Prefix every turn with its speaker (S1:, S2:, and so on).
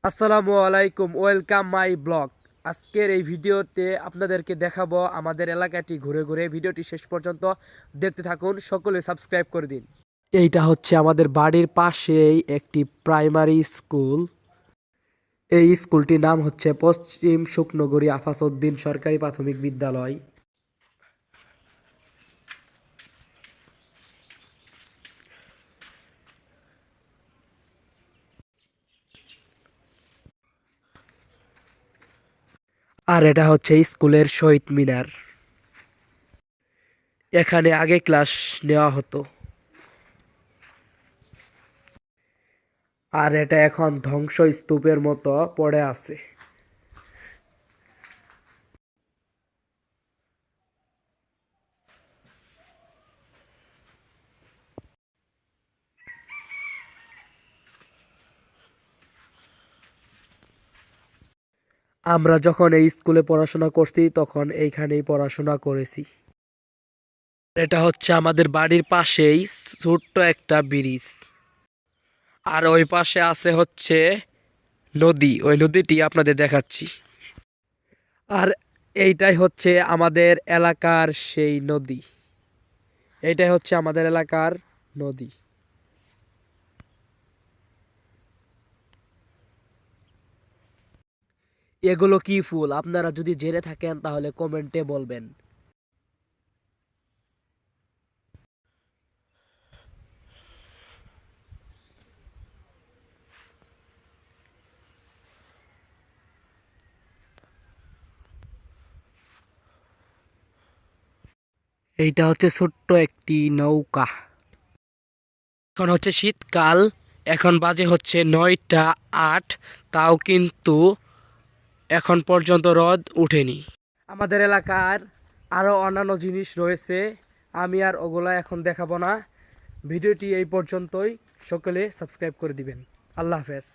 S1: আসসালামু আলাইকুম, welcome my blog. আজকের এই ভিডিওতে আপনাদেরকে দেখাবো আমাদের এলাকাটি ঘুরে ঘুরে। ভিডিওটি শেষ পর্যন্ত দেখতে থাকুন, সকলে সাবস্ক্রাইব করে দিন। এইটা হচ্ছে আমাদের বাড়ির পাশেই একটি প্রাইমারি স্কুল। এই স্কুলটির নাম হচ্ছে পশ্চিম শুকনগরী আফাসউদ্দিন সরকারি প্রাথমিক বিদ্যালয়। আর এটা হচ্ছে স্কুলের শহীদ মিনার। এখানে আগে ক্লাস নেওয়া হতো, আর এটা এখন ধ্বংসস্তূপের মতো পড়ে আছে। আমরা যখন এই স্কুলে পড়াশোনা করছি তখন এইখানেই পড়াশোনা করেছি। এটা হচ্ছে আমাদের বাড়ির পাশেই ছোট্ট একটা ব্রিজ। আর ওই পাশে আছে হচ্ছে নদী, ওই নদীটি আপনাদের দেখাচ্ছি। আর এইটাই হচ্ছে আমাদের এলাকার সেই নদী। এইটাই হচ্ছে আমাদের এলাকার নদী। এগুলো কি ফুল আপনারা যদি জেনে থাকেন তাহলে কমেন্টে বলবেন। এইটা হচ্ছে ছোট্ট একটি নৌকা। এখন হচ্ছে শীতকাল, এখন বাজে হচ্ছে 9টা 8, তাও কিন্তু এখন পর্যন্ত রোদ উঠেনি। আমাদের এলাকার আরও অন্যান্য জিনিস রয়েছে, আমি আর ওগুলা এখন দেখাবো না। ভিডিওটি এই পর্যন্তই, সকলে সাবস্ক্রাইব করে দিবেন। আল্লাহ হাফেজ।